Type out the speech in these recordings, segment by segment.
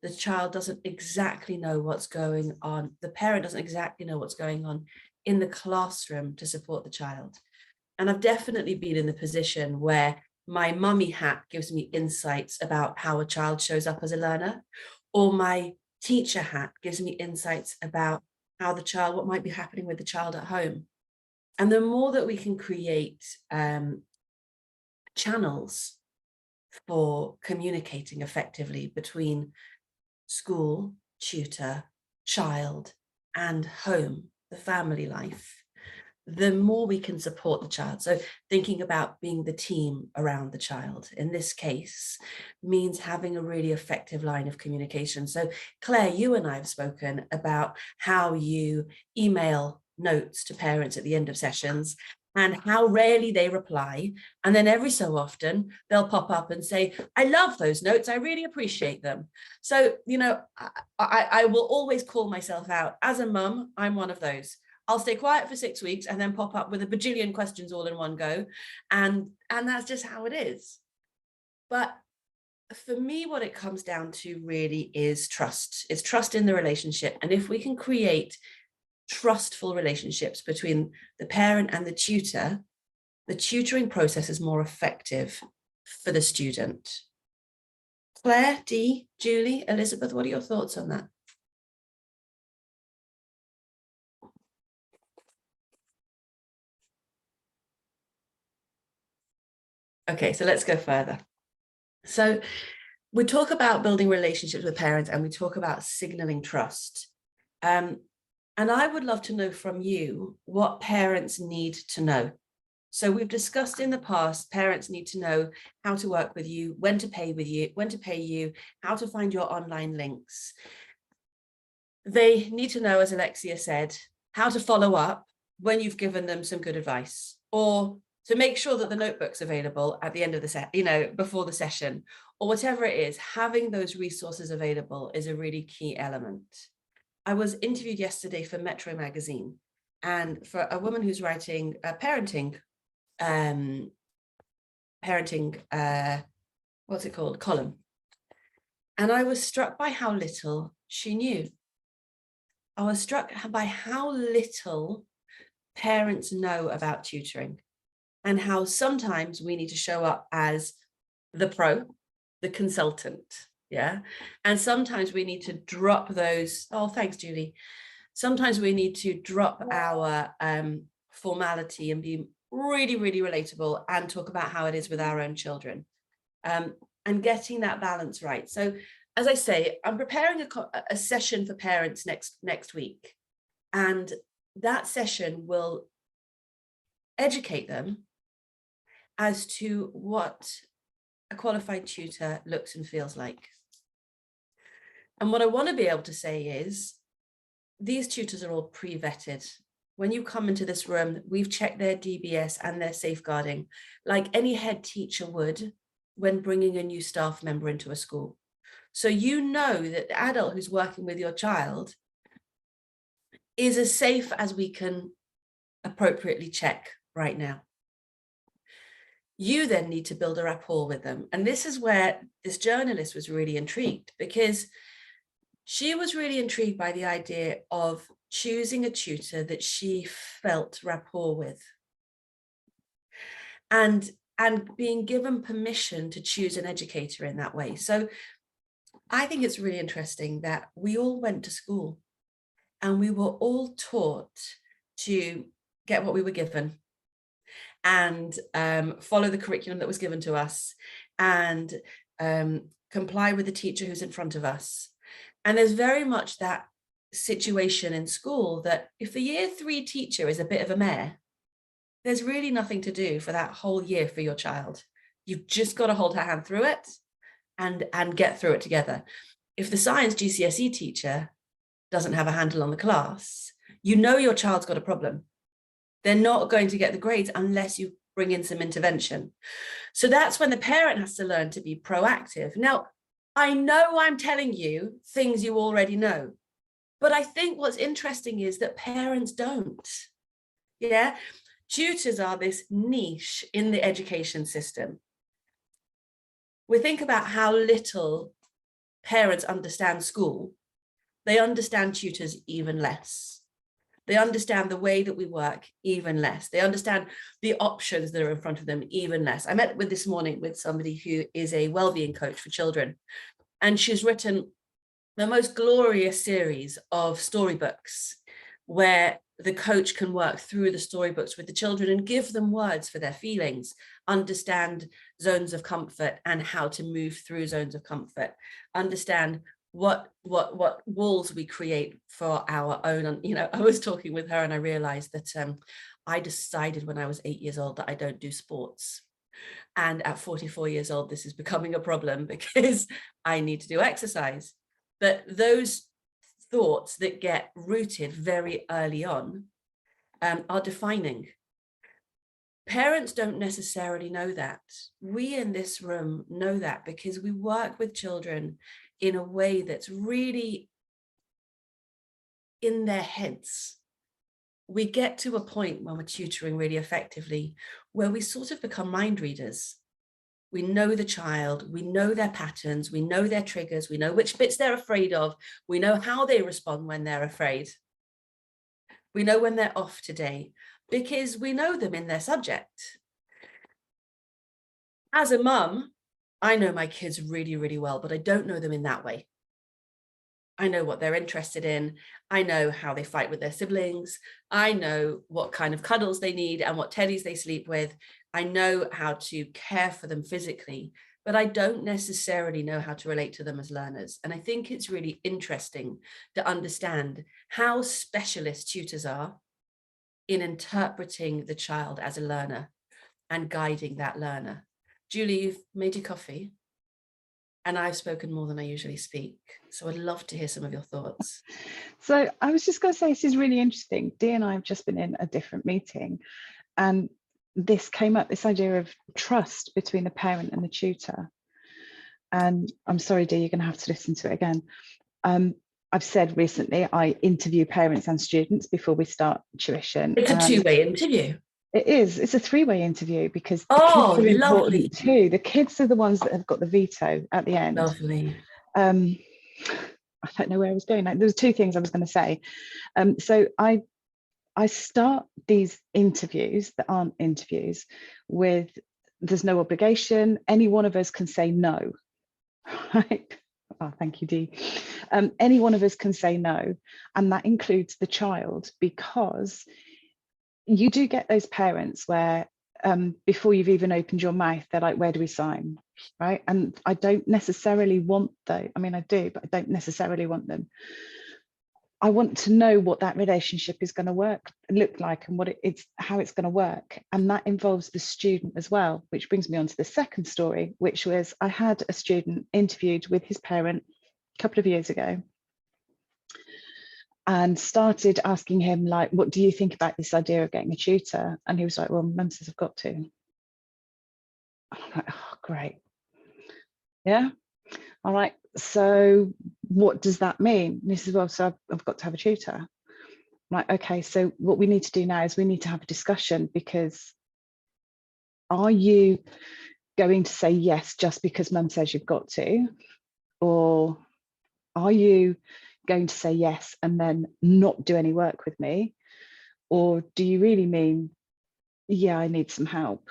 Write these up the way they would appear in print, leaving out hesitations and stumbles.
the child doesn't exactly know what's going on. The parent doesn't exactly know what's going on in the classroom to support the child. And I've definitely been in the position where my mummy hat gives me insights about how a child shows up as a learner, or my teacher hat gives me insights about how the child, what might be happening with the child at home. And the more that we can create channels for communicating effectively between school, tutor, child, and home, the family life, the more we can support the child. So thinking about being the team around the child in this case means having a really effective line of communication. So Claire, you and I have spoken about how you email notes to parents at the end of sessions and how rarely they reply. And then every so often they'll pop up and say, I love those notes, I really appreciate them. So, you know, I will always call myself out. As a mum, I'm one of those. I'll stay quiet for 6 weeks and then pop up with a bajillion questions all in one go. And that's just how it is. But for me, what it comes down to really is trust. It's trust in the relationship. And if we can create trustful relationships between the parent and the tutoring process is more effective for the student. Claire, Dee, Julie, Elizabeth, what are your thoughts on that? Okay, so let's go further. So we talk about building relationships with parents and we talk about signaling trust. And I would love to know from you what parents need to know. So we've discussed in the past, parents need to know how to work with you, when to pay you, how to find your online links. They need to know, as Alexia said, how to follow up when you've given them some good advice, or to make sure that the notebook's available at the end of the set, before the session, or whatever it is. Having those resources available is a really key element. I was interviewed yesterday for Metro magazine, and for a woman who's writing a parenting, what's it called, column. And I was struck by how little she knew. I was struck by how little parents know about tutoring, and how sometimes we need to show up as the pro, the consultant, yeah? And sometimes we need to drop those, oh, thanks, Julie. Sometimes we need to drop our formality and be really, really relatable and talk about how it is with our own children, and getting that balance right. So as I say, I'm preparing a session for parents next week, and that session will educate them as to what a qualified tutor looks and feels like. And what I want to be able to say is, these tutors are all pre-vetted. When you come into this room, we've checked their DBS and their safeguarding, like any head teacher would when bringing a new staff member into a school. So you know that the adult who's working with your child is as safe as we can appropriately check right now. You then need to build a rapport with them. And this is where this journalist was really intrigued, because she was really intrigued by the idea of choosing a tutor that she felt rapport with, and being given permission to choose an educator in that way. So I think it's really interesting that we all went to school and we were all taught to get what we were given and follow the curriculum that was given to us, and comply with the teacher who's in front of us. And there's very much that situation in school that if the year 3 teacher is a bit of a mare, there's really nothing to do for that whole year for your child. You've just got to hold her hand through it and get through it together. If the science GCSE teacher doesn't have a handle on the class, you know your child's got a problem. They're not going to get the grades unless you bring in some intervention. So that's when the parent has to learn to be proactive. Now, I know I'm telling you things you already know, but I think what's interesting is that parents don't. Yeah, tutors are this niche in the education system. We think about how little parents understand school, they understand tutors even less. They understand the way that we work even less. They understand the options that are in front of them even less. I met with this morning with somebody who is a wellbeing coach for children, and she's written the most glorious series of storybooks where the coach can work through the storybooks with the children and give them words for their feelings, understand zones of comfort and how to move through zones of comfort, understand what walls we create for our own. You know, I was talking with her and I realized that I decided when I was 8 years old that I don't do sports. And at 44 years old, this is becoming a problem because I need to do exercise. But those thoughts that get rooted very early on are defining. Parents don't necessarily know that. We in this room know that because we work with children in a way that's really in their heads. We get to a point when we're tutoring really effectively where we sort of become mind readers. We know the child, we know their patterns, we know their triggers, we know which bits they're afraid of, we know how they respond when they're afraid. We know when they're off today because we know them in their subject. As a mum, I know my kids really, really well, but I don't know them in that way. I know what they're interested in. I know how they fight with their siblings. I know what kind of cuddles they need and what teddies they sleep with. I know how to care for them physically, but I don't necessarily know how to relate to them as learners. And I think it's really interesting to understand how specialist tutors are in interpreting the child as a learner and guiding that learner. Julie, you've made your coffee. And I've spoken more than I usually speak. So I'd love to hear some of your thoughts. So I was just going to say, this is really interesting. Dee and I have just been in a different meeting and this came up, this idea of trust between the parent and the tutor. And I'm sorry, Dee, you're going to have to listen to it again. I've said recently, I interview parents and students before we start tuition. It's a two-way interview. It is. It's a three-way interview because the kids are important too. The kids are the ones that have got the veto at the end. Lovely. I don't know where I was going. There was two things I was going to say. So I start these interviews that aren't interviews with there's no obligation. Any one of us can say no. Right? Oh, thank you, Dee. Any one of us can say no, and that includes the child, because you do get those parents where before you've even opened your mouth, they're like, where do we sign? Right? And I don't necessarily want those. I mean, I do, but I don't necessarily want them. I want to know what that relationship is going to look like and what it's how it's going to work. And that involves the student as well, which brings me on to the second story, which was I had a student interviewed with his parent a couple of years ago, and started asking him, like, what do you think about this idea of getting a tutor? And he was like, well, mum says I've got to. And I'm like, oh, great. Yeah. All right. So what does that mean? And he says, well, so I've got to have a tutor. I'm like, okay, so what we need to do now is we need to have a discussion, because are you going to say yes just because mum says you've got to? Or are you going to say yes and then not do any work with me? Or do you really mean, yeah, I need some help?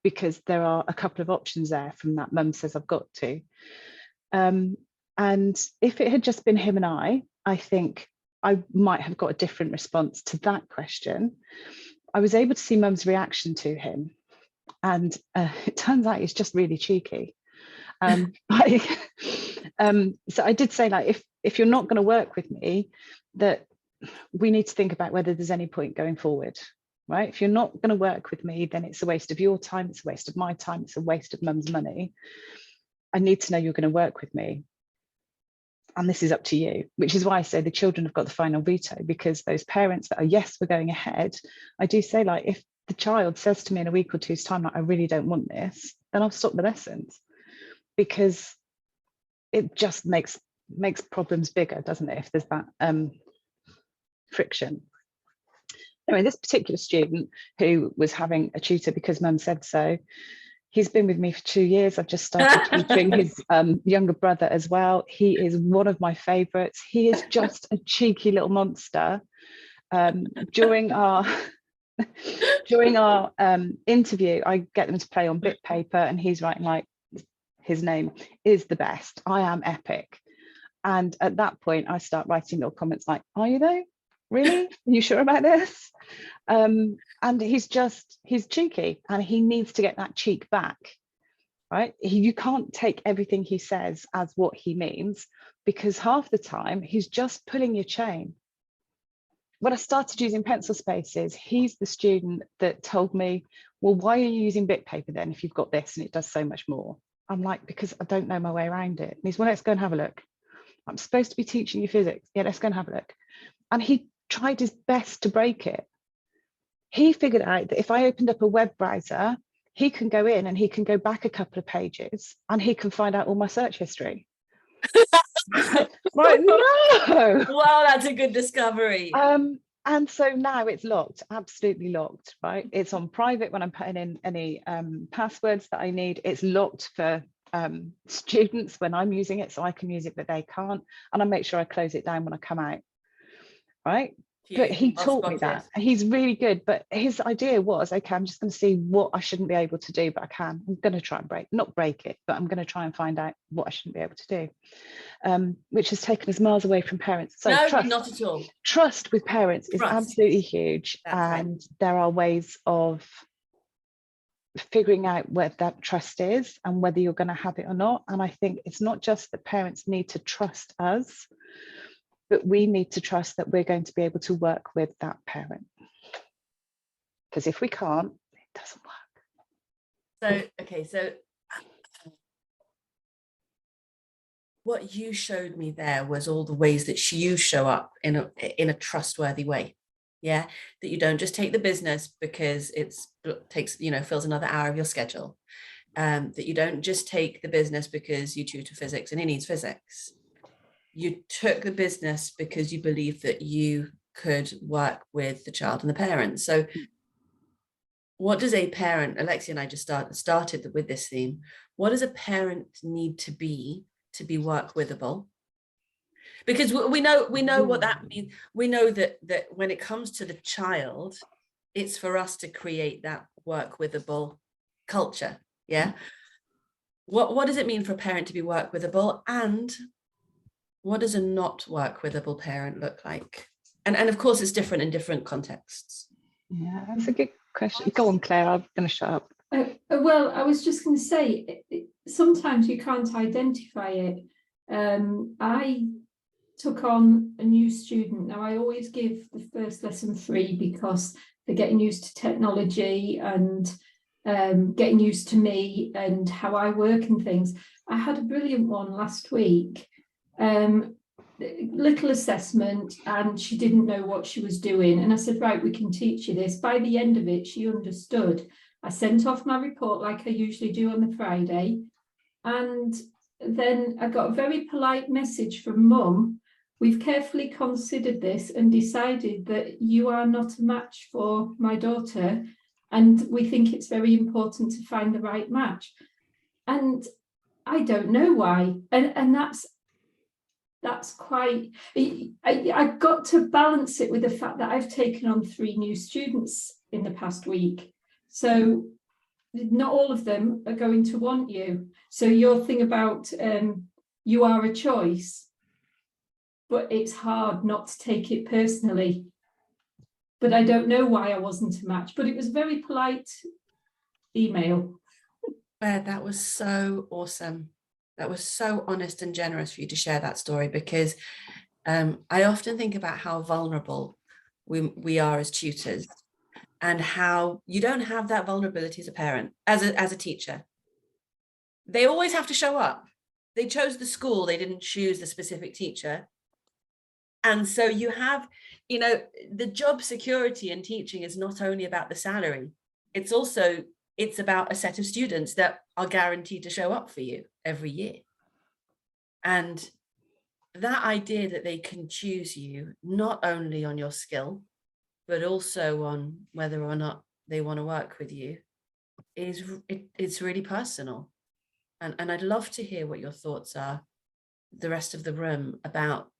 Because there are a couple of options there from that mum says I've got to. And if it had just been him and I think I might have got a different response to that question. I was able to see mum's reaction to him. And it turns out he's just really cheeky. So I did say, like, if you're not going to work with me, that we need to think about whether there's any point going forward, right? If you're not going to work with me, then it's a waste of your time, it's a waste of my time, it's a waste of mum's money. I need to know you're going to work with me. And this is up to you, which is why I say the children have got the final veto, because those parents that are, yes, we're going ahead, I do say, like, if the child says to me in a week or two's time, like, I really don't want this, then I'll stop the lessons, because it just makes problems bigger, doesn't it, if there's that friction. Anyway, this particular student who was having a tutor because mum said so, He's been with me for 2 years. I've just started tutoring his younger brother as well. He is one of my favorites. He is just a cheeky little monster. During our interview, I get them to play on bit paper, and he's writing like, his name is the best. I am epic. And at that point, I start writing little comments like, are you though? Really? Are you sure about this? And he's cheeky, and he needs to get that cheek back, right? You can't take everything he says as what he means, because half the time he's just pulling your chain. When I started using pencil spaces, he's the student that told me, well, why are you using bit paper then if you've got this and it does so much more? I'm like, because I don't know my way around it. And he's, well, let's go and have a look. I'm supposed to be teaching you physics. Yeah, let's go and have a look. And he tried his best to break it. He figured out that if I opened up a web browser, he can go in and he can go back a couple of pages and he can find out all my search history. Right, no. Wow, that's a good discovery. And so now it's locked, absolutely locked, right? It's on private when I'm putting in any passwords that I need. It's locked for students when I'm using it, so I can use it, but they can't. And I make sure I close it down when I come out, right? But he taught me that. He's really good. But his idea was, okay, I'm just going to see what I shouldn't be able to do, but I can. I'm going to try and not break it, but I'm going to try and find out what I shouldn't be able to do, which has taken us miles away from parents. So no, trust, not at all. Trust with parents is absolutely huge. That's and right. There are ways of figuring out where that trust is and whether you're going to have it or not. And I think it's not just that parents need to trust us, but we need to trust that we're going to be able to work with that parent. Because if we can't, it doesn't work. So, okay, so what you showed me there was all the ways that you show up in a trustworthy way. Yeah, that you don't just take the business because it takes, fills another hour of your schedule. That you don't just take the business because you tutor physics and he needs physics. You took the business because you believed that you could work with the child and the parent. So what does a parent, Alexia and I just started with this theme, what does a parent need to be work withable? Because we know what that means. We know that when it comes to the child, it's for us to create that work withable culture. Yeah. What does it mean for a parent to be work withable, and what does a not work withable parent look like? And of course, it's different in different contexts. Yeah, that's a good question. Go on, Claire. I'm going to shut up. Well, I was just going to say, sometimes you can't identify it. I took on a new student. Now, I always give the first lesson free because they're getting used to technology and getting used to me and how I work and things. I had a brilliant one last week, little assessment, and she didn't know what she was doing. And I said, right, we can teach you this. By the end of it, she understood. I sent off my report like I usually do on the Friday. And then I got a very polite message from Mum. We've carefully considered this and decided that you are not a match for my daughter, and we think it's very important to find the right match. And I don't know why. And that's quite, I got to balance it with the fact that I've taken on 3 new students in the past week. So not all of them are going to want you. So your thing about you are a choice, but it's hard not to take it personally. But I don't know why I wasn't a match, but it was a very polite email. Claire, that was so awesome. That was so honest and generous for you to share that story, because I often think about how vulnerable we are as tutors, and how you don't have that vulnerability as a parent, as a teacher. They always have to show up. They chose the school, they didn't choose the specific teacher. And so you have, the job security in teaching is not only about the salary, it's about a set of students that are guaranteed to show up for you every year. And that idea that they can choose you not only on your skill, but also on whether or not they want to work with you, it's really personal. And I'd love to hear what your thoughts are, the rest of the room, about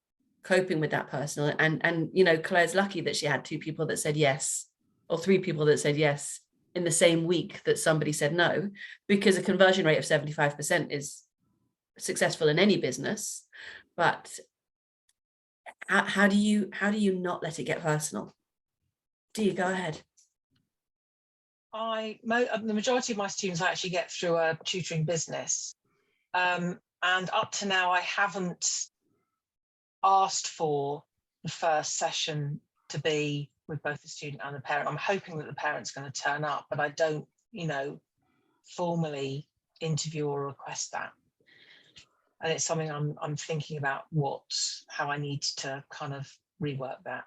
coping with that personal. And you know, Claire's lucky that she had 2 people that said yes, or 3 people that said yes in the same week that somebody said no, because a conversion rate of 75% is successful in any business. But how do you not let it get personal? Do you go ahead? The majority of my students I actually get through a tutoring business, and up to now I haven't asked for the first session to be with both the student and the parent. I'm hoping that the parent's going to turn up, but I don't, you know, formally interview or request that. And it's something I'm thinking about how I need to kind of rework that.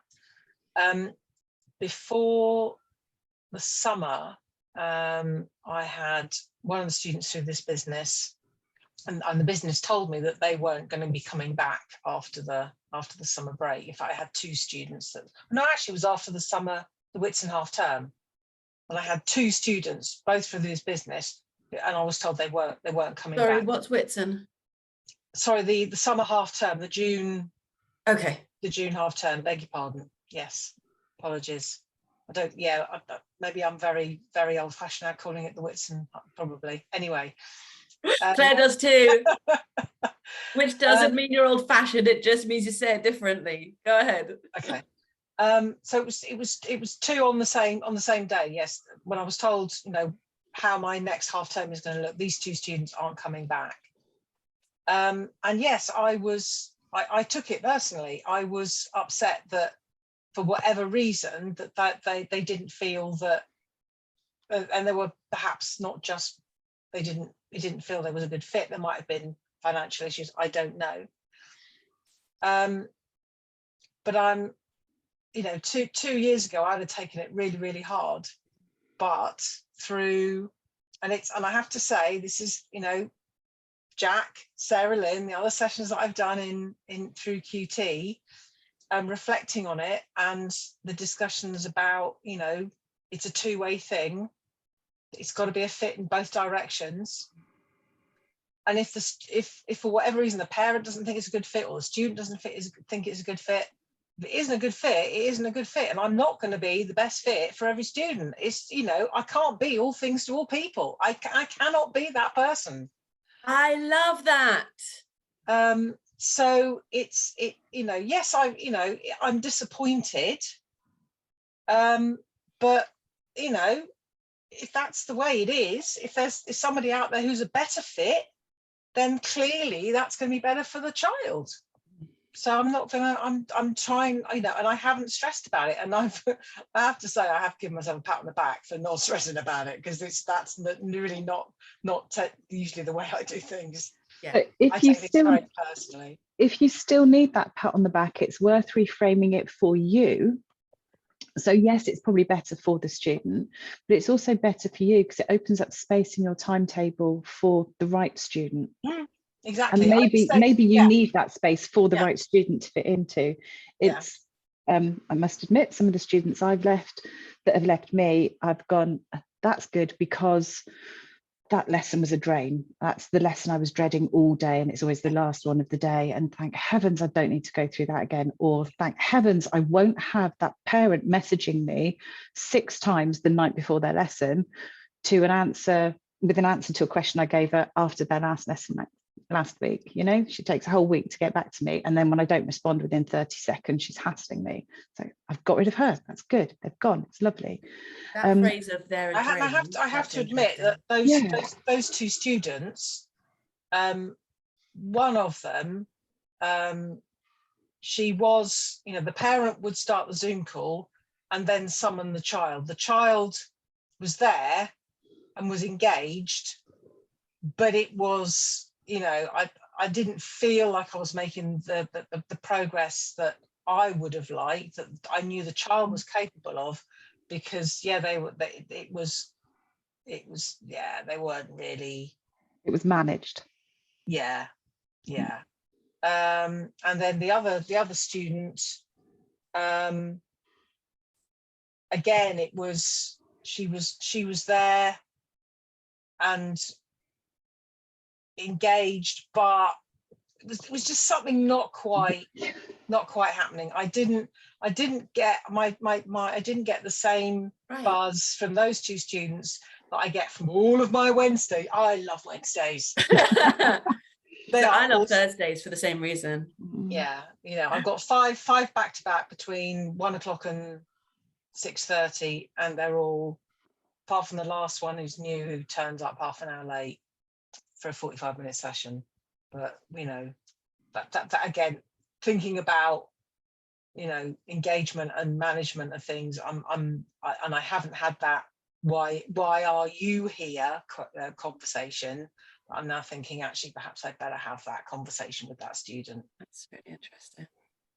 Before the summer, I had one of the students through this business, and the business told me that they weren't going to be coming back after the summer break. In fact, I had 2 students actually it was after the summer, the Whitsun half term, and I had 2 students both through this business, and I was told they weren't coming Sorry, back. what's Whitsun? Sorry, the summer half term, the June. Okay. The June half term, beg your pardon. Yes, apologies. Maybe I'm very, very old fashioned now calling it the Whitsun, probably. Anyway. Claire does too, which doesn't mean you're old fashioned. It just means you say it differently. Go ahead. Okay. So it was 2 on the same day. Yes. When I was told, you know, how my next half term is going to look, these 2 students aren't coming back. And yes, I took it personally. I was upset that for whatever reason that they didn't feel that, and they were perhaps not just, they didn't feel there was a good fit. There might have been financial issues. I don't know. But I'm, you know, two years ago, I'd have taken it really, really hard, but through, and I have to say, this is, you know, Jack, Sarah Lynn, the other sessions that I've done in through QT, reflecting on it, and the discussions about, you know, it's a 2-way thing. It's got to be a fit in both directions. And if for whatever reason the parent doesn't think it's a good fit, or the student doesn't think it's a good fit, if it isn't a good fit, it isn't a good fit. And I'm not going to be the best fit for every student. It's, you know, I can't be all things to all people. I cannot be that person. I love that. So you know, yes, I'm disappointed. But, you know, if that's the way it is, if there's somebody out there who's a better fit, then clearly that's going to be better for the child. So I'm trying, you know, and I haven't stressed about it. And I have to say, I have given myself a pat on the back for not stressing about it, because that's really not usually the way I do things. Yeah. If you still need that pat on the back, it's worth reframing it for you. So yes, it's probably better for the student, but it's also better for you because it opens up space in your timetable for the right student. Exactly. And maybe you need that space for the right student to fit into. It's I must admit, some of the students I've left that have left me, I've gone, that's good, because that lesson was a drain. That's the lesson I was dreading all day, and it's always the last one of the day. And thank heavens I don't need to go through that again. Or thank heavens I won't have that parent messaging me 6 times the night before their lesson with an answer to a question I gave her after their last lesson last week. You know, she takes a whole week to get back to me, and then when I don't respond within 30 seconds, she's hassling me. So I've got rid of her. That's good. They've gone. It's lovely. That phrase of their I have to admit that those 2 students, one of them, she was, you know, the parent would start the Zoom call and then summon the child. The child was there and was engaged, but it was, you know, I didn't feel like I was making the progress that I would have liked, that I knew the child was capable of, because they weren't really. It was managed. Yeah. And then the other student, again, it was, she was there, and engaged, but it was just something not quite happening. I didn't get I didn't get the same buzz from those two students that I get from all of my Wednesday. I love Wednesdays. I love Thursdays for the same reason. Yeah, you know, I've got five back to back between 1 o'clock and 6:30, and they're all, apart from the last one who's new, who turns up half an hour late for a 45-minute session. But you know, that again, thinking about, you know, engagement and management of things, and I haven't had that why are you here conversation. I'm now thinking, actually, perhaps I'd better have that conversation with that student. That's really interesting.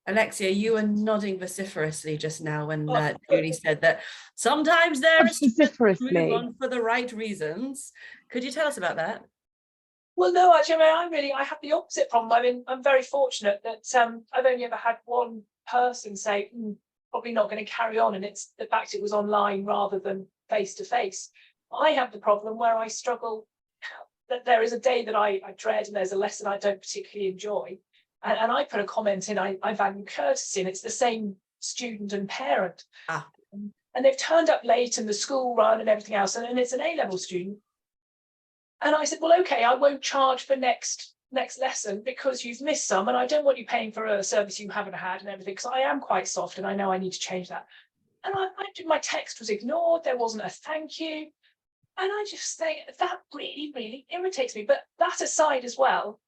Alexia, you were nodding vociferously just now when Julie said that sometimes there is move on for the right reasons. Could you tell us about that? Well, no, actually, I have the opposite problem. I mean, I'm very fortunate that I've only ever had one person say, probably not going to carry on, and it's the fact it was online rather than face to face. I have the problem where I struggle, that there is a day that I dread, and there's a lesson I don't particularly enjoy. And I put a comment in, I value courtesy, and it's the same student and parent. And they've turned up late, and the school run and everything else, and it's an A-level student. And I said, well, okay, I won't charge for next lesson because you've missed some, and I don't want you paying for a service you haven't had and everything, because I am quite soft and I know I need to change that. And my text was ignored, there wasn't a thank you. And I just think that really, really irritates me. But that aside as well,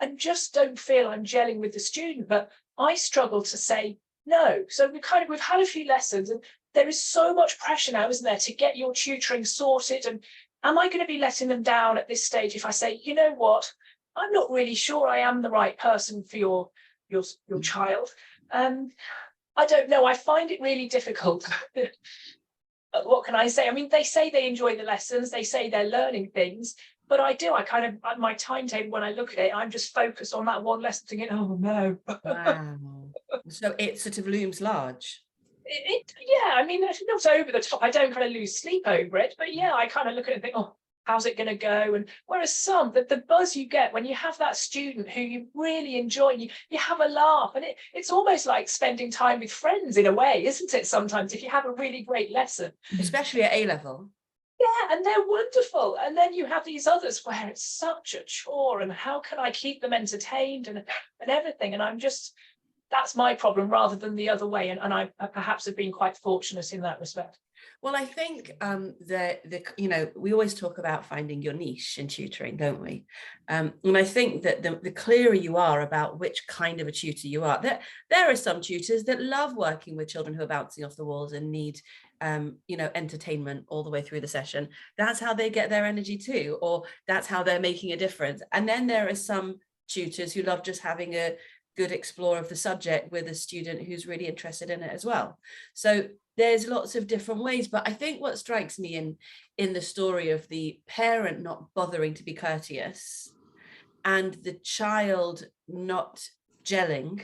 I just don't feel I'm gelling with the student, but I struggle to say no. So we've had a few lessons, and there is so much pressure now, isn't there, to get your tutoring sorted. And am I going to be letting them down at this stage if I say, you know what, I'm not really sure I am the right person for your child? I don't know. I find it really difficult. What can I say? I mean, they say they enjoy the lessons, they say they're learning things, but I my timetable, when I look at it, I'm just focused on that one lesson thinking, oh no. Wow. So it sort of looms large. Yeah, I mean, not over the top. I don't kind of lose sleep over it, but yeah, I kind of look at it and think, oh, how's it going to go? And whereas the buzz you get when you have that student who you really enjoy, you have a laugh, and it's almost like spending time with friends in a way, isn't it? Sometimes if you have a really great lesson, especially at A-level. Yeah, and they're wonderful. And then you have these others where it's such a chore, and how can I keep them entertained and everything? And that's my problem rather than the other way. And I perhaps have been quite fortunate in that respect. Well, I think we always talk about finding your niche in tutoring, don't we? And I think that the clearer you are about which kind of a tutor you are, there are some tutors that love working with children who are bouncing off the walls and need entertainment all the way through the session. That's how they get their energy too, or that's how they're making a difference. And then there are some tutors who love just having a good explore of the subject with a student who's really interested in it as well. So there's lots of different ways, but I think what strikes me in the story of the parent not bothering to be courteous and the child not gelling,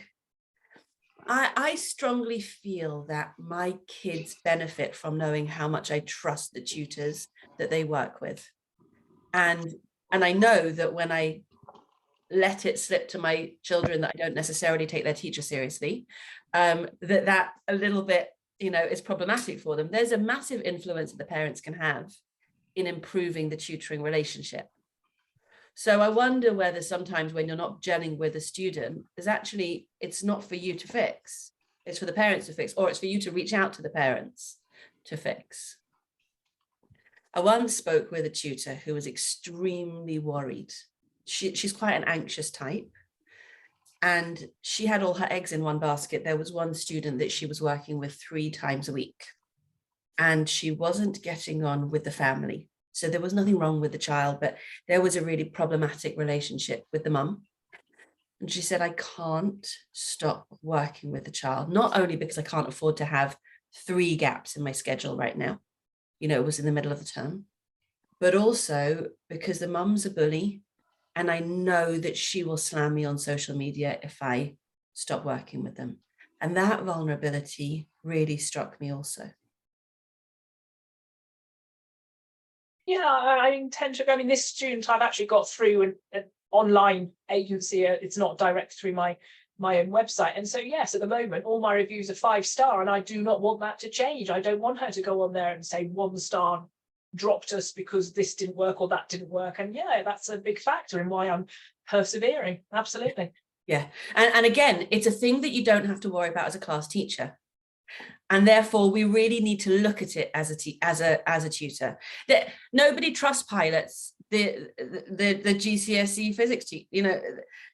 I strongly feel that my kids benefit from knowing how much I trust the tutors that they work with. And I know that when I let it slip to my children that I don't necessarily take their teacher seriously, that a little bit, is problematic for them. There's a massive influence that the parents can have in improving the tutoring relationship. So I wonder whether sometimes when you're not gelling with a student, it's not for you to fix, it's for the parents to fix, or it's for you to reach out to the parents to fix. I once spoke with a tutor who was extremely worried. She's quite an anxious type, and she had all her eggs in one basket. There was one student that she was working with 3 times a week, and she wasn't getting on with the family. So there was nothing wrong with the child, but there was a really problematic relationship with the mum. And she said, I can't stop working with the child, not only because I can't afford to have 3 gaps in my schedule right now. It was in the middle of the term, but also because the mum's a bully. And I know that she will slam me on social media if I stop working with them. And that vulnerability really struck me also. Yeah, I intend to. I mean, this student I've actually got through an online agency. It's not direct through my own website. And so, yes, at the moment, all my reviews are 5-star, and I do not want that to change. I don't want her to go on there and say 1 star, dropped us because this didn't work or that didn't work. And yeah, that's a big factor in why I'm persevering. Absolutely. Yeah. And again, it's a thing that you don't have to worry about as a class teacher. And therefore, we really need to look at it as a tutor. That nobody trust pilots the GCSE physics. You know,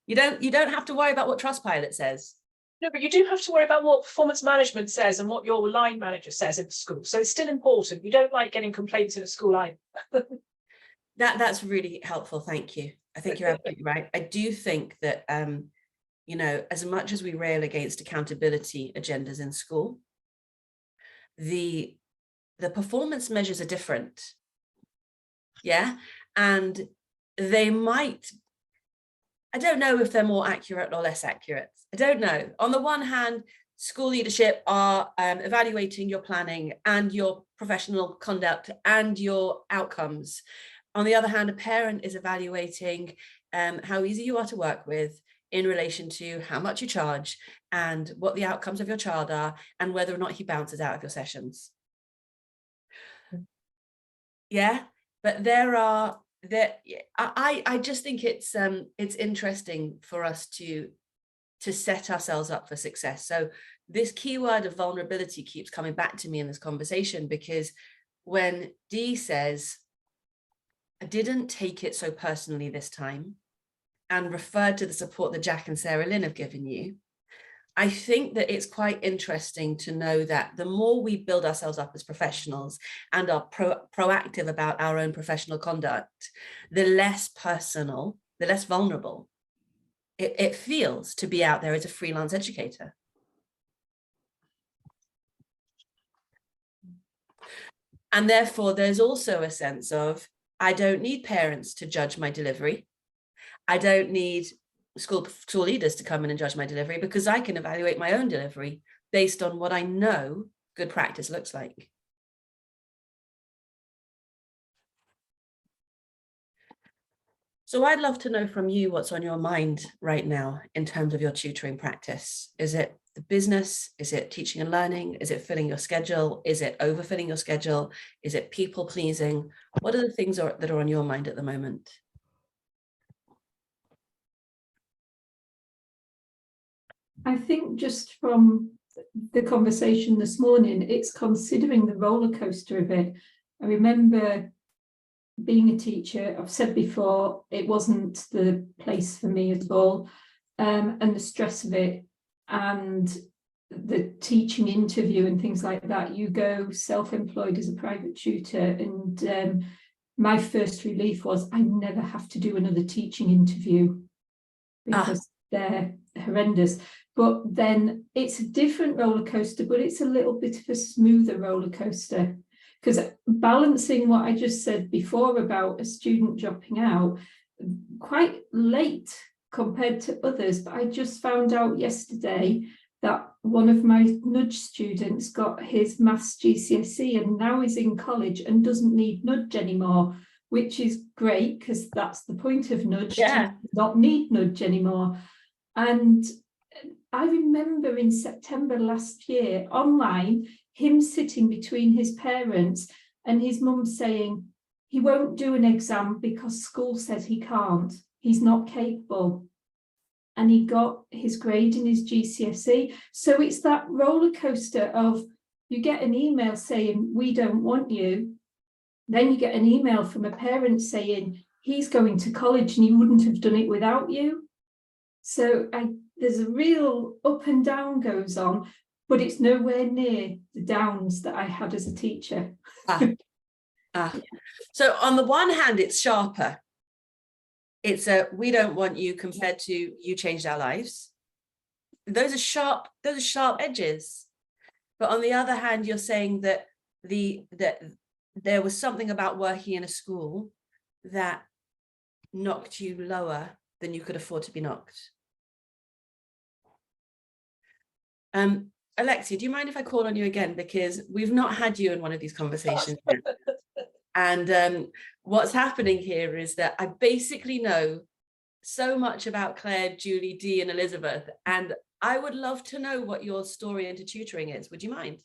you don't have to worry about what Trustpilot says. No, but you do have to worry about what performance management says and what your line manager says in the school. So it's still important. You don't like getting complaints in a school either. That's really helpful. Thank you. I think you're absolutely right. I do think that you know, as much as we rail against accountability agendas in school, the performance measures are different. Yeah. And they might, I don't know if they're more accurate or less accurate. I don't know. On the one hand, school leadership are evaluating your planning and your professional conduct and your outcomes. On the other hand, a parent is evaluating how easy you are to work with in relation to how much you charge and what the outcomes of your child are and whether or not he bounces out of your sessions. Yeah, but I just think it's interesting for us to set ourselves up for success. So this keyword of vulnerability keeps coming back to me in this conversation, because when Dee says, I didn't take it so personally this time, and referred to the support that Jack and Sarah Lynn have given you, I think that it's quite interesting to know that the more we build ourselves up as professionals and are proactive about our own professional conduct, the less personal, the less vulnerable it feels to be out there as a freelance educator. And therefore, there's also a sense of, I don't need parents to judge my delivery. I don't need school leaders to come in and judge my delivery, because I can evaluate my own delivery based on what I know good practice looks like. So I'd love to know from you what's on your mind right now in terms of your tutoring practice. Is it the business? Is it teaching and learning? Is it filling your schedule? Is it overfilling your schedule? Is it people pleasing? What are the things that are on your mind at the moment? I think just from the conversation this morning, it's considering the roller coaster of it. I remember being a teacher, I've said before, it wasn't the place for me at all. And the stress of it and the teaching interview and things like that. You go self-employed as a private tutor, and my first relief was I never have to do another teaching interview, because they're horrendous. But then it's a different roller coaster, but it's a little bit of a smoother roller coaster, because balancing what I just said before about a student dropping out quite late compared to others, but I just found out yesterday that one of my nudge students got his maths GCSE and now is in college and doesn't need nudge anymore, which is great, because that's the point of nudge, to not need nudge anymore. And I remember in September last year, online, him sitting between his parents and his mum saying, he won't do an exam because school says he can't, he's not capable. And he got his grade in his GCSE. So it's that roller coaster of, you get an email saying, we don't want you. Then you get an email from a parent saying, he's going to college and he wouldn't have done it without you. So there's a real up and down goes on, but it's nowhere near the downs that I had as a teacher. So on the one hand, it's sharper. It's a, we don't want you compared to you changed our lives. Those are sharp edges. But on the other hand, you're saying that there was something about working in a school that knocked you lower than you could afford to be knocked. Alexia, do you mind if I call on you again? Because we've not had you in one of these conversations yet. And what's happening here is that I basically know so much about Claire, Julie, Dee, and Elizabeth, and I would love to know what your story into tutoring is. Would you mind?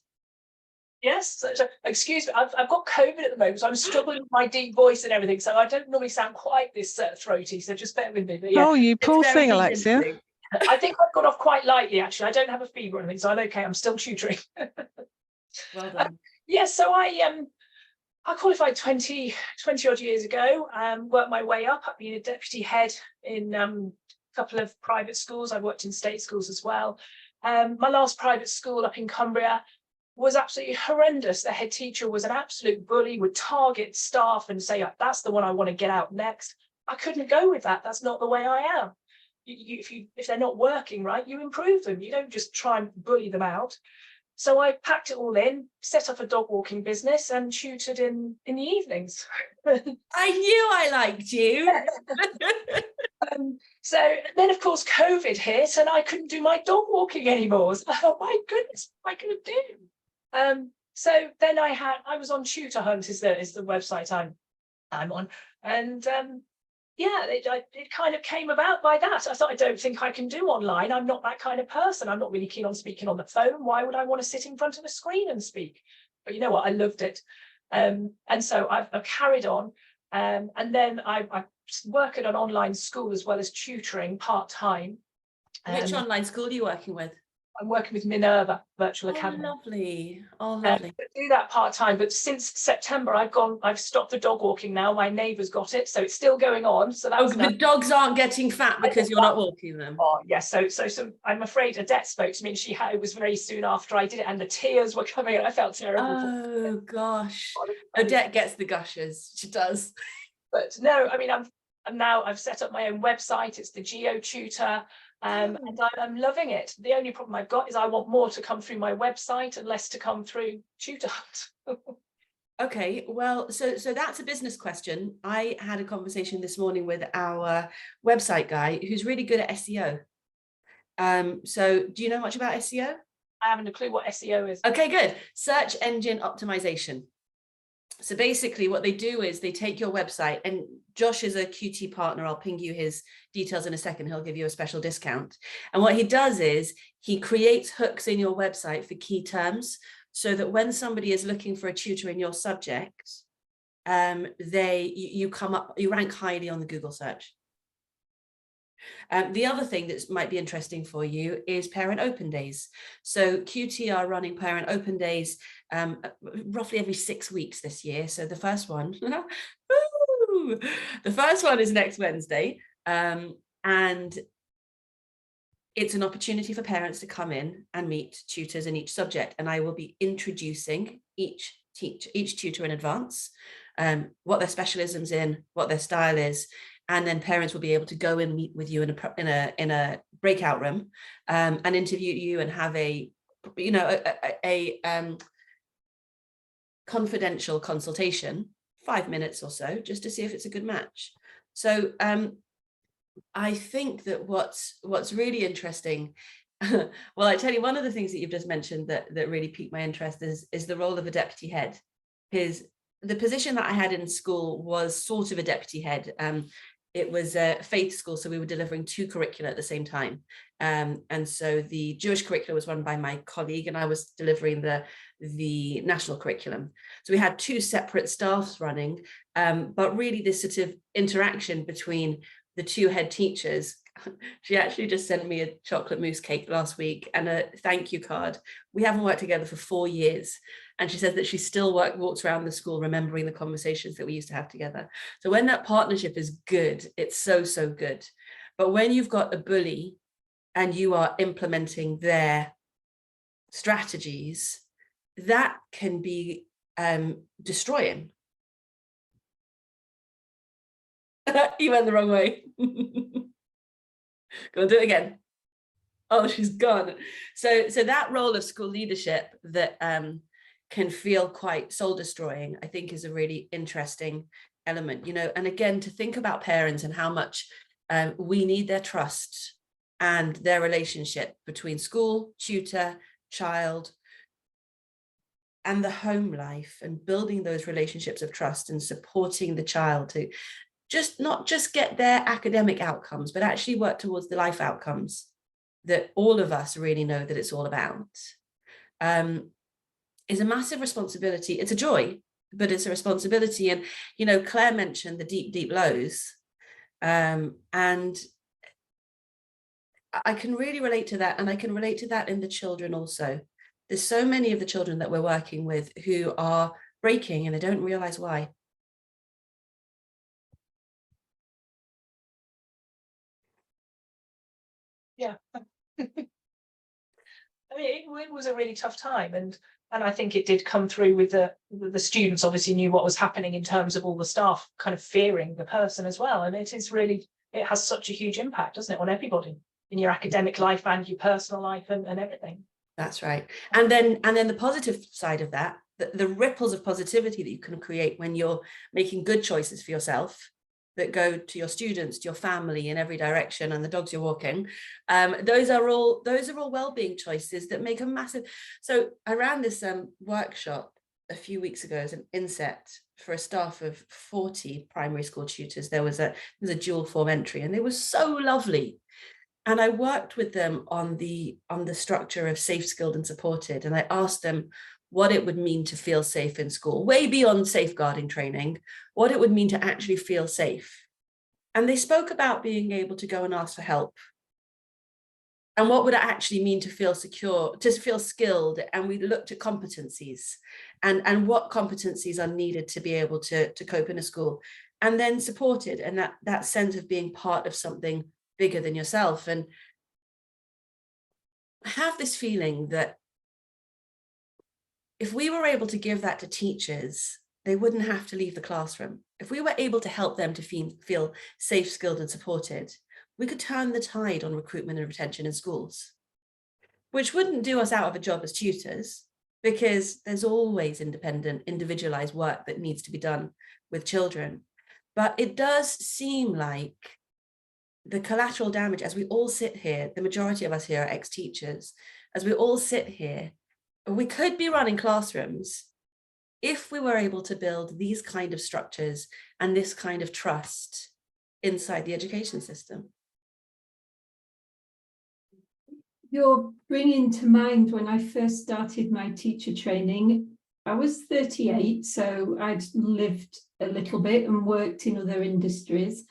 Yes, so excuse me, I've got COVID at the moment, so I'm struggling with my deep voice and everything, so I don't normally sound quite this throaty, so just bear with me. But yeah, Oh, you It's poor very thing, Alexia. convincing. I think I've got off quite lightly, actually. I don't have a fever or anything, so I'm okay. I'm still tutoring. Well done. Yes, so I qualified 20 odd years ago, worked my way up. I've been a deputy head in a couple of private schools. I've worked in state schools as well. My last private school up in Cumbria was absolutely horrendous. The head teacher was an absolute bully, would target staff and say, that's the one I want to get out next. I couldn't go with that. That's not the way I am. If they're not working right, you improve them. You don't just try and bully them out. So I packed it all in, set up a dog walking business and tutored in the evenings. I knew I liked you. So then, of course, COVID hit and I couldn't do my dog walking anymore. So I thought, my goodness, what am I going to do? So then I was on Tutor Hunt is the website I'm on. And yeah, it kind of came about by that. I thought, I don't think I can do online. I'm not that kind of person. I'm not really keen on speaking on the phone. Why would I want to sit in front of a screen and speak? But you know what? I loved it. And so I've carried on. And then I work at an online school as well as tutoring part-time. Which online school are you working with? I'm working with Minerva Virtual Oh, Academy. lovely. Oh, lovely. I do that part-time, but since September I've stopped the dog walking now. My neighbour's got it, so it's still going on. So that was The dogs aren't getting fat because you're not walking them. Oh yes, so I'm afraid Adette spoke to me, and it was very soon after I did it, and the tears were coming, and I felt terrible. Oh gosh, Odette gets the gushers. She does. But no, I mean I've set up my own website. It's the Geo Tutor. And I'm loving it. The only problem I've got is I want more to come through my website and less to come through Tutor Hunt. Okay, well, so that's a business question. I had a conversation this morning with our website guy who's really good at SEO. So do you know much about SEO? I haven't a clue what SEO is. Okay, good. Search engine optimization. So basically what they do is they take your website, and Josh is a QT partner. I'll ping you his details in a second. He'll give you a special discount. And what he does is he creates hooks in your website for key terms so that when somebody is looking for a tutor in your subject, you rank highly on the Google search. The other thing that might be interesting for you is parent open days. So QT are running parent open days roughly every 6 weeks this year. So the first one, is next Wednesday. And it's an opportunity for parents to come in and meet tutors in each subject. And I will be introducing each tutor in advance, what their specialisms in, what their style is. And then parents will be able to go and meet with you in a breakout room and interview you and have a confidential consultation, 5 minutes or so, just to see if it's a good match. So I think that what's really interesting, well, I tell you, one of the things that you've just mentioned that really piqued my interest is the role of a deputy head. The position that I had in school was sort of a deputy head. It was a faith school, so we were delivering 2 curricula at the same time. And so the Jewish curriculum was run by my colleague, and I was delivering the national curriculum. So we had 2 separate staffs running, but really this sort of interaction between the 2 head teachers. She actually just sent me a chocolate mousse cake last week and a thank you card. We haven't worked together for 4 years. And she says that she still walks around the school remembering the conversations that we used to have together. So when that partnership is good, it's so, so good. But when you've got a bully and you are implementing their strategies, that can be destroying. You went the wrong way. Go and do it again. Oh, she's gone. So that role of school leadership that can feel quite soul destroying, I think is a really interesting element, and again, to think about parents and how much we need their trust and their relationship between school, tutor, child. and the home life and building those relationships of trust and supporting the child to not just get their academic outcomes, but actually work towards the life outcomes that all of us really know that it's all about, is a massive responsibility. It's a joy, but it's a responsibility. And, you know, Claire mentioned the deep, deep lows. And I can really relate to that. And I can relate to that in the children also. There's so many of the children that we're working with who are breaking and they don't realize why. Yeah. I mean, it was a really tough time, and I think it did come through with the students obviously knew what was happening in terms of all the staff kind of fearing the person as well. And it has such a huge impact, doesn't it, on everybody in your academic life and your personal life and everything. That's right. And then the positive side of that, the ripples of positivity that you can create when you're making good choices for yourself that go to your students, to your family, in every direction, and the dogs you're walking. Those are all well-being choices that make a massive. So I ran this workshop a few weeks ago as an inset for a staff of 40 primary school tutors. There was a dual form entry, and they were so lovely. And I worked with them on the structure of safe, skilled, and supported. And I asked them what it would mean to feel safe in school, way beyond safeguarding training, what it would mean to actually feel safe. And they spoke about being able to go and ask for help. And what would it actually mean to feel secure, to feel skilled? And we looked at competencies and what competencies are needed to be able to cope in a school, and then supported, and that sense of being part of something bigger than yourself. And I have this feeling that if we were able to give that to teachers, they wouldn't have to leave the classroom. If we were able to help them to feel safe, skilled, and supported, we could turn the tide on recruitment and retention in schools, which wouldn't do us out of a job as tutors, because there's always independent, individualized work that needs to be done with children. But it does seem like the collateral damage, as we all sit here, the majority of us here are ex-teachers, as we all sit here, we could be running classrooms if we were able to build these kind of structures and this kind of trust inside the education system. You're bringing to mind when I first started my teacher training, I was 38, so I'd lived a little bit and worked in other industries.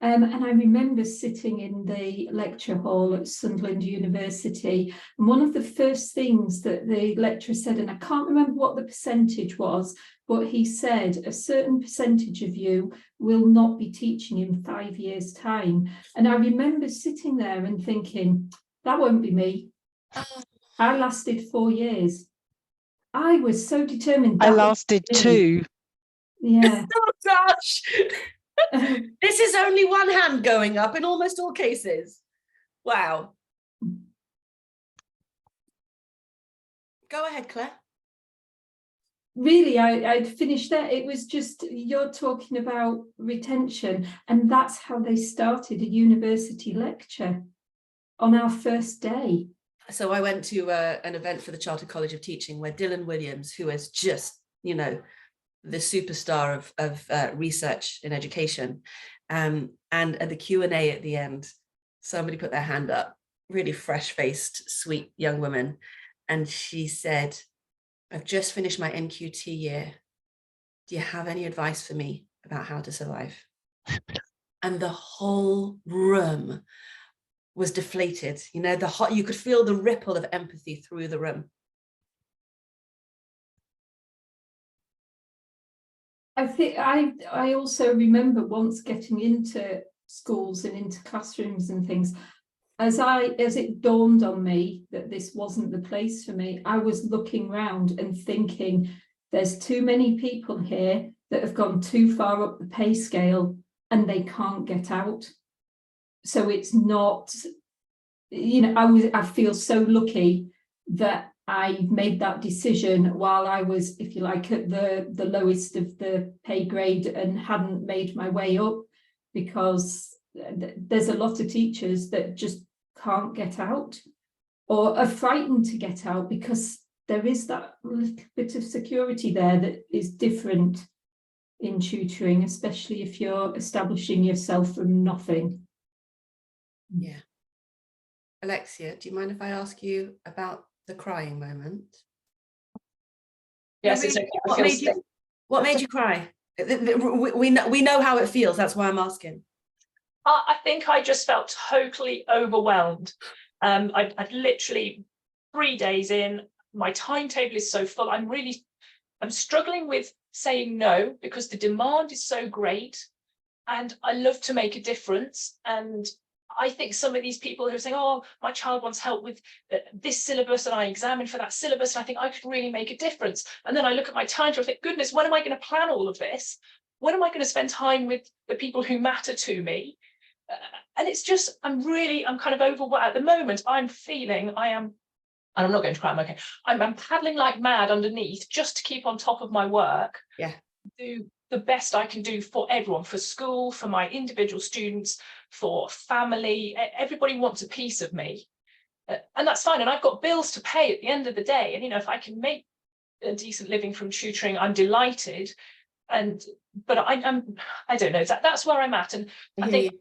And I remember sitting in the lecture hall at Sunderland University, and one of the first things that the lecturer said, and I can't remember what the percentage was, but he said a certain percentage of you will not be teaching in 5 years' time. And I remember sitting there and thinking, that won't be me. I lasted 4 years. I was so determined. I lasted 2. Yeah. Oh gosh. This is only one hand going up in almost all cases. Wow. Go ahead, Claire. Really, I'd finished there. It was just, you're talking about retention, and that's how they started a university lecture on our first day. So I went to an event for the Chartered College of Teaching where Dylan Williams, who is just, you know, the superstar of research in education, and at the Q&A at the end, somebody put their hand up, really fresh-faced, sweet young woman, and she said, I've just finished my NQT year. Do you have any advice for me about how to survive? And the whole room was deflated. You know, you could feel the ripple of empathy through the room. I think I also remember once getting into schools and into classrooms and things, as it dawned on me that this wasn't the place for me, I was looking round and thinking, there's too many people here that have gone too far up the pay scale and they can't get out. So it's not, you know, I feel so lucky that I made that decision while I was, if you like, at the lowest of the pay grade and hadn't made my way up, because there's a lot of teachers that just can't get out or are frightened to get out because there is that little bit of security there that is different in tutoring, especially if you're establishing yourself from nothing. Yeah. Alexia, do you mind if I ask you about the crying moment? Yes, No, it's really, okay. I what feel made you, what made you cry? We know how it feels. That's why I'm asking. I think I just felt totally overwhelmed. I've literally 3 days in, my timetable is so full. I'm struggling with saying no because the demand is so great and I love to make a difference. And I think some of these people who are saying, oh, my child wants help with this syllabus and I examined for that syllabus and I think I could really make a difference. And then I look at my timetable and think, goodness, when am I going to plan all of this? When am I going to spend time with the people who matter to me? And it's just, I'm kind of overwhelmed. At the moment, I'm feeling and I'm not going to cry, I'm okay. I'm paddling like mad underneath just to keep on top of my work. Yeah. Do the best I can do for everyone, for school, for my individual students, for family. Everybody wants a piece of me. And that's fine. And I've got bills to pay at the end of the day. And, if I can make a decent living from tutoring, I'm delighted. But I don't know, that's where I'm at. And I think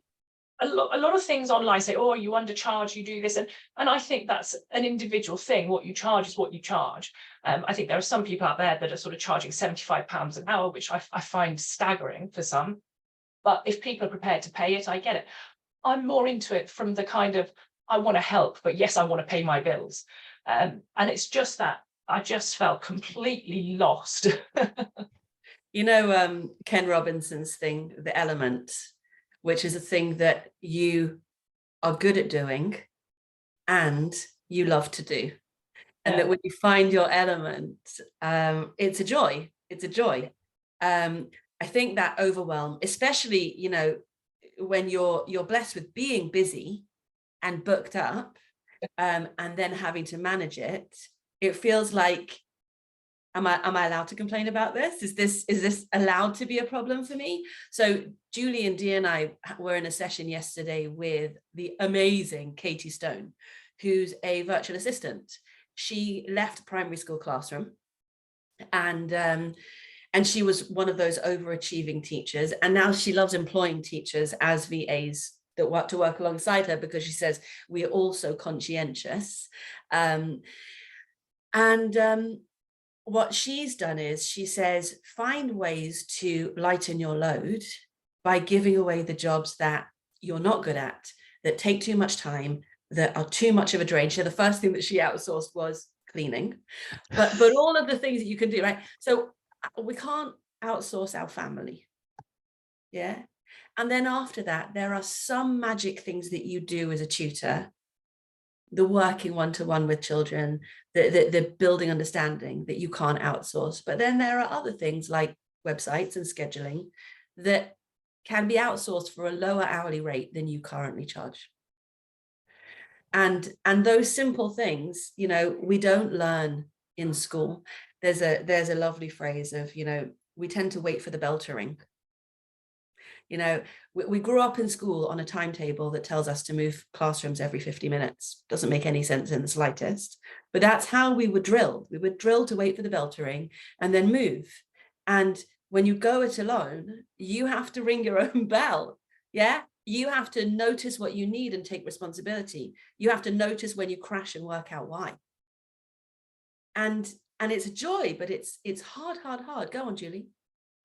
a lot of things online say, oh, you undercharge, you do this. And I think that's an individual thing. What you charge is what you charge. I think there are some people out there that are sort of charging £75 an hour, which I find staggering for some. But if people are prepared to pay it, I get it. I'm more into it from the kind of, I want to help, but yes, I want to pay my bills. And it's just that I just felt completely lost. Ken Robinson's thing, the element, which is a thing that you are good at doing and you love to do. And that when you find your element, it's a joy. It's a joy. I think that overwhelm, especially, when you're blessed with being busy and booked up, and then having to manage it, it feels like, am I allowed to complain about this? Is this allowed to be a problem for me? So Julie and Dee and I were in a session yesterday with the amazing Katie Stone, who's a virtual assistant. She left a primary school classroom and she was one of those overachieving teachers. And now she loves employing teachers as VAs that work alongside her, because she says we are all so conscientious. What she's done is she says, find ways to lighten your load by giving away the jobs that you're not good at, that take too much time, that are too much of a drain. The first thing that she outsourced was cleaning, but all of the things that you can do, right? So we can't outsource our family. Yeah. And then after that, there are some magic things that you do as a tutor, the working one-to-one with children, the building understanding that you can't outsource. But then there are other things like websites and scheduling that can be outsourced for a lower hourly rate than you currently charge. And those simple things, we don't learn in school. There's a lovely phrase of, we tend to wait for the bell to ring. We grew up in school on a timetable that tells us to move classrooms every 50 minutes. Doesn't make any sense in the slightest, but that's how we were drilled. We were drilled to wait for the bell to ring and then move. And when you go it alone, you have to ring your own bell. Yeah. You have to notice what you need and take responsibility. You have to notice when you crash and work out why. And it's a joy, but it's hard. Go on, Julie.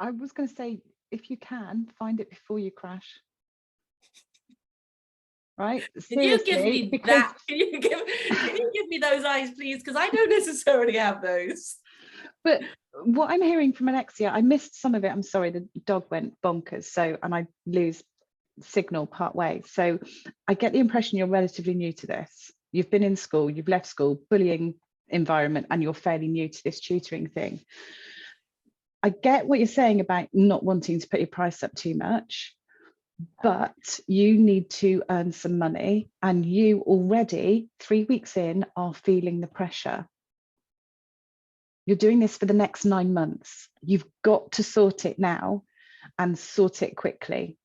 I was going to say, if you can, find it before you crash. Right? Can you give me because... that? Can you give me those eyes, please? Because I don't necessarily have those. But what I'm hearing from Alexia, I missed some of it. I'm sorry, the dog went bonkers. And I lose signal part way. So I get the impression you're relatively new to this. You've been in school, you've left school, bullying environment, and you're fairly new to this tutoring thing. I get what you're saying about not wanting to put your price up too much, but you need to earn some money, and you already 3 weeks in are feeling the pressure. You're doing this for the next 9 months. You've got to sort it now and sort it quickly.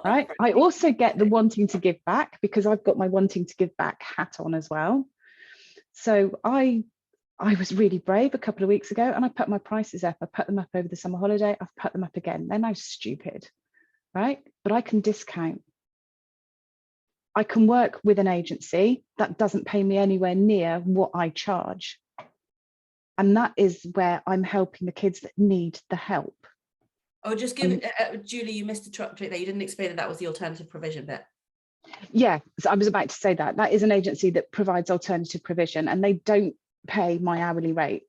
Right. I also get the wanting to give back, because I've got my wanting to give back hat on as well. So I I was really brave a couple of weeks ago and I put my prices up. I put them up over the summer holiday. I've put them up again. They're now stupid, right? But I can discount. I can work with an agency that doesn't pay me anywhere near what I charge. And that is where I'm helping the kids that need the help. Oh, just give it, Julie, you missed the truck there. You didn't explain that was the alternative provision bit. Yeah, so I was about to say that. That is an agency that provides alternative provision, and they don't pay my hourly rate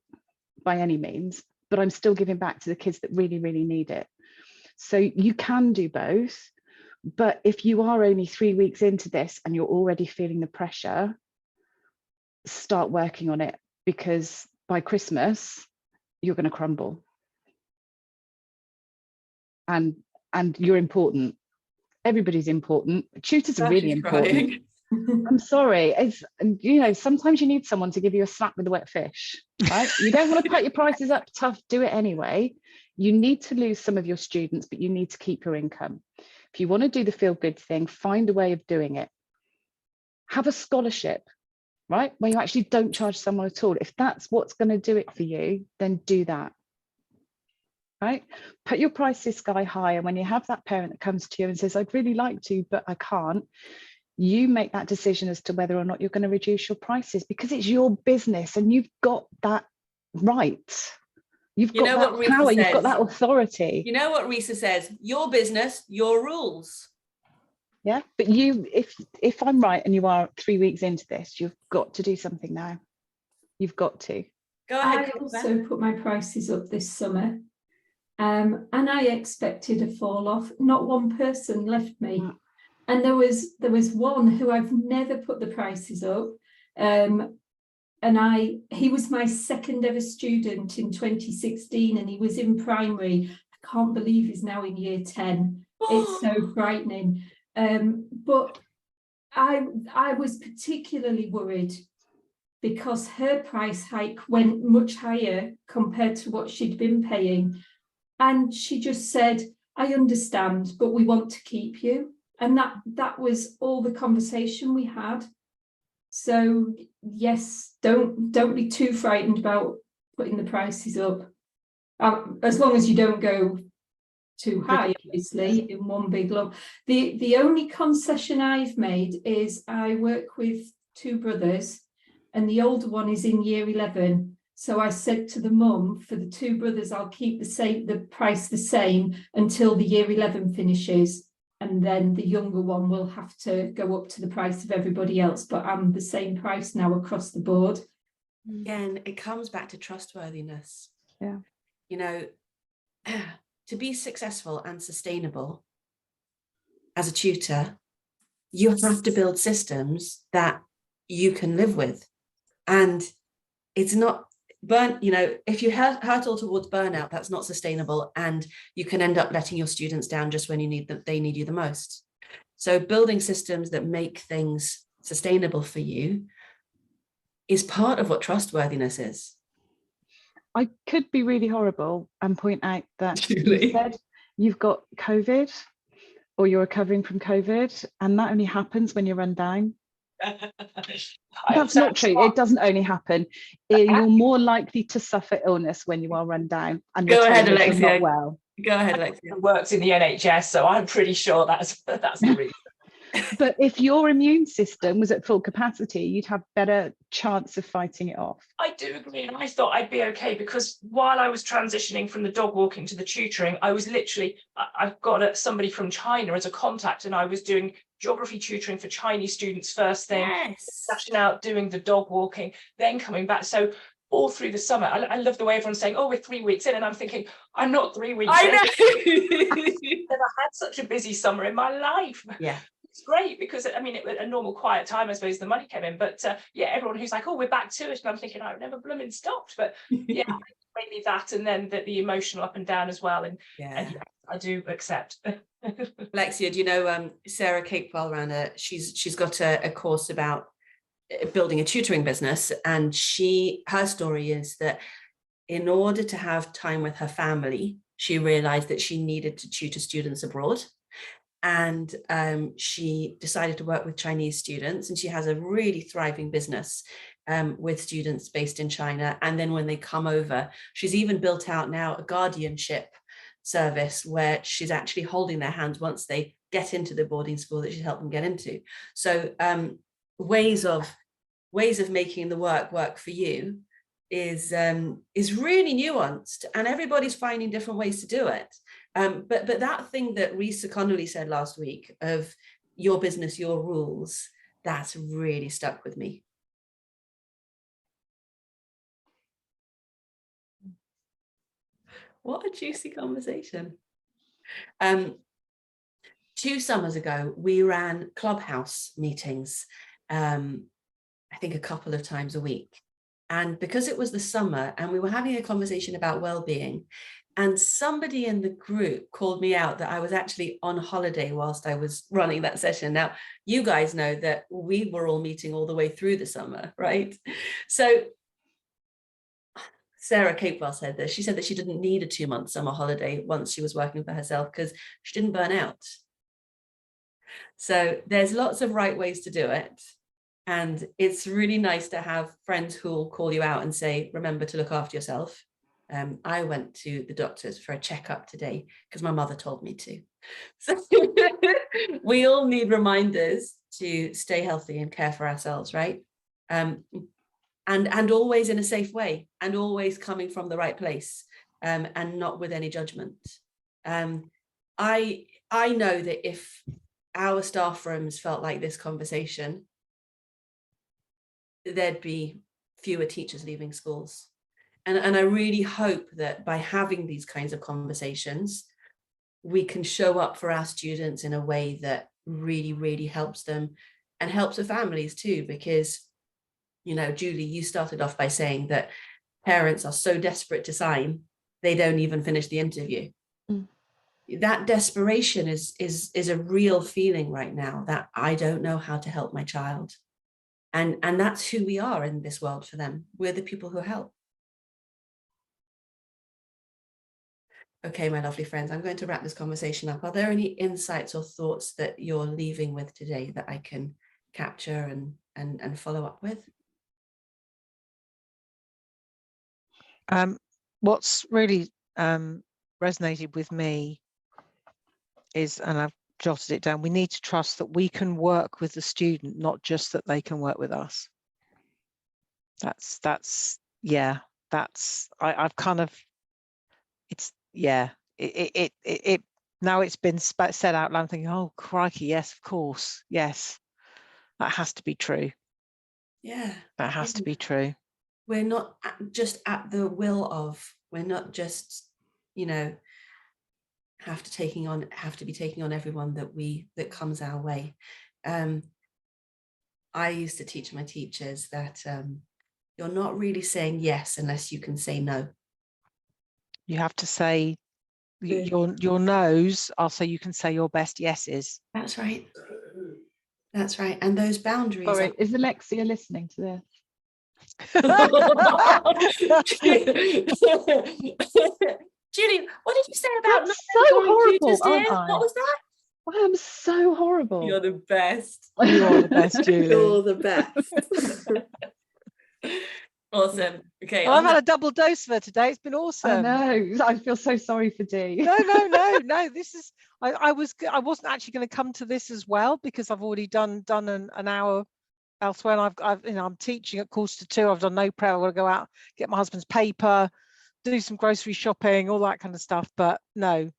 by any means, but I'm still giving back to the kids that really, really need it. So you can do both, but if you are only 3 weeks into this and you're already feeling the pressure, start working on it, because by Christmas, you're going to crumble. And you're important. Everybody's important. Tutors are really important. I'm sorry. It's, you know, sometimes you need someone to give you a slap with a wet fish, right? You don't want to put your prices up, tough, do it anyway. You need to lose some of your students, but you need to keep your income. If you want to do the feel good thing, find a way of doing it. Have a scholarship, right? Where you actually don't charge someone at all. If that's what's going to do it for you, then do that. Right? Put your prices sky high. And when you have that parent that comes to you and says, I'd really like to, but I can't, you make that decision as to whether or not you're going to reduce your prices, because it's your business and you've got that right. You've got that power, you've got that authority. You know what Risa says? Your business, your rules. Yeah, but you, if I'm right and you are 3 weeks into this, you've got to do something now. You've got to. Go ahead. I also put my prices up this summer. And I expected a fall off. Not one person left me. And there was one who I've never put the prices up. And he was my second ever student in 2016, and he was in primary. I can't believe he's now in year 10. It's so frightening. But I was particularly worried because her price hike went much higher compared to what she'd been paying. And she just said, I understand, but we want to keep you. And that was all the conversation we had. So yes, don't be too frightened about putting the prices up. As long as you don't go too high, obviously, in one big lump. The only concession I've made is I work with 2 brothers, and the older one is in year 11. So I said to the mum, for the 2 brothers, I'll keep the price the same until the year 11 finishes. And then the younger one will have to go up to the price of everybody else. But I'm the same price now across the board. Again, it comes back to trustworthiness. Yeah. You know, to be successful and sustainable as a tutor, you have to build systems that you can live with. And it's not you know, if you hurtle towards burnout, that's not sustainable, and you can end up letting your students down just when they need you the most. So building systems that make things sustainable for you is part of what trustworthiness is. I could be really horrible and point out that you said you've got COVID or you're recovering from COVID, and that only happens when you run down. That's not true. It doesn't only happen. You're more likely to suffer illness when you are run down. And Go ahead, Alexia. Not well. Go ahead, Alexia. Works in the NHS, so I'm pretty sure that's the reason. But if your immune system was at full capacity, you'd have better chance of fighting it off. I do agree, and I thought I'd be okay, because while I was transitioning from the dog walking to the tutoring, I was literally, I've got somebody from China as a contact, and I was doing geography tutoring for Chinese students first thing, dashing out, doing the dog walking, then coming back. So all through the summer, I love the way everyone's saying, oh, we're 3 weeks in, and I'm thinking, I'm not 3 weeks in. I've never had such a busy summer in my life. Yeah. It's great because, I mean, it was a normal quiet time, I suppose the money came in, but yeah, everyone who's like, oh, we're back to it, and I'm thinking, I've never blooming stopped. But yeah, mainly that, and then the emotional up and down as well, and yeah, I do accept. Alexia, do you know Sarah Capewell ran she's got a course about building a tutoring business, and her story is that in order to have time with her family, she realized that she needed to tutor students abroad. And she decided to work with Chinese students, and she has a really thriving business with students based in China. And then when they come over, she's even built out now a guardianship service where she's actually holding their hands once they get into the boarding school that she's helped them get into. So ways of making the work for you is really nuanced, and everybody's finding different ways to do it. But that thing that Risa Connolly said last week of your business, your rules, that's really stuck with me. What a juicy conversation. 2 summers ago, we ran clubhouse meetings, I think a couple of times a week. And because it was the summer and we were having a conversation about well-being, and somebody in the group called me out that I was actually on holiday whilst I was running that session. Now, you guys know that we were all meeting all the way through the summer, right? So Sarah Capewell said this. She said that she didn't need a 2-month summer holiday once she was working for herself because she didn't burn out. So there's lots of right ways to do it. And it's really nice to have friends who will call you out and say, remember to look after yourself. I went to the doctors for a checkup today because my mother told me to. So we all need reminders to stay healthy and care for ourselves, right? And always in a safe way, and always coming from the right place, and not with any judgment. I know that if our staff rooms felt like this conversation, there'd be fewer teachers leaving schools. And I really hope that by having these kinds of conversations, we can show up for our students in a way that really, really helps them and helps the families too, because, you know, Julie, you started off by saying that parents are so desperate to sign, they don't even finish the interview. Mm. That desperation is a real feeling right now, that I don't know how to help my child. And that's who we are in this world for them. We're the people who help. Okay, my lovely friends, I'm going to wrap this conversation up. Are there any insights or thoughts that you're leaving with today that I can capture and follow up with? What's really resonated with me is, and I've jotted it down, we need to trust that we can work with the student, not just that they can work with us. I've kind of, it's, yeah, it now it's been said out loud, I'm thinking, oh crikey, yes, of course, yes, that has to be true. Yeah, that has to be true. We're not just at the will of, we're not just, you know, have to be taking on everyone that comes our way. I used to teach my teachers that you're not really saying yes unless you can say no. You have to say your no's are so you can say your best yeses. That's right. That's right. And those boundaries. Sorry, is Alexia listening to this? Julie, what did you say about That's so horrible, aren't I? What was that? I am so horrible. You're the best. You're the best, Julie. You're the best. Awesome. Okay. Well, I've had a double dose for today. It's been awesome. I know. I feel so sorry for Dee. No. This is. I wasn't actually going to come to this as well because I've already done an hour elsewhere, and I'm teaching at 1:45. I've done no prayer. I've got to go out, get my husband's paper, do some grocery shopping, all that kind of stuff. But no,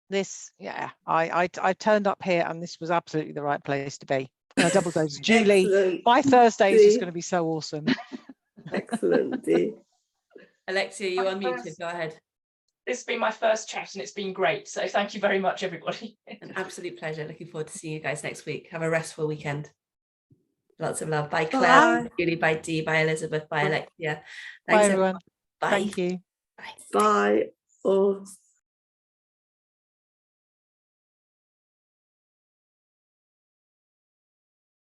this, yeah, I turned up here, and this was absolutely the right place to be. Double dose, Julie. Excellent. My Thursday is just going to be so awesome. Excellent, Dee. Alexia, you unmuted. Go ahead. This has been my first chat and it's been great. So thank you very much, everybody. An absolute pleasure. Looking forward to seeing you guys next week. Have a restful weekend. Lots of love. Bye, Claire. Bye. Julie, bye, Dee. Bye, Elizabeth. Bye, Alexia. Thanks, bye, everyone. Bye. Thank you. Bye. Bye.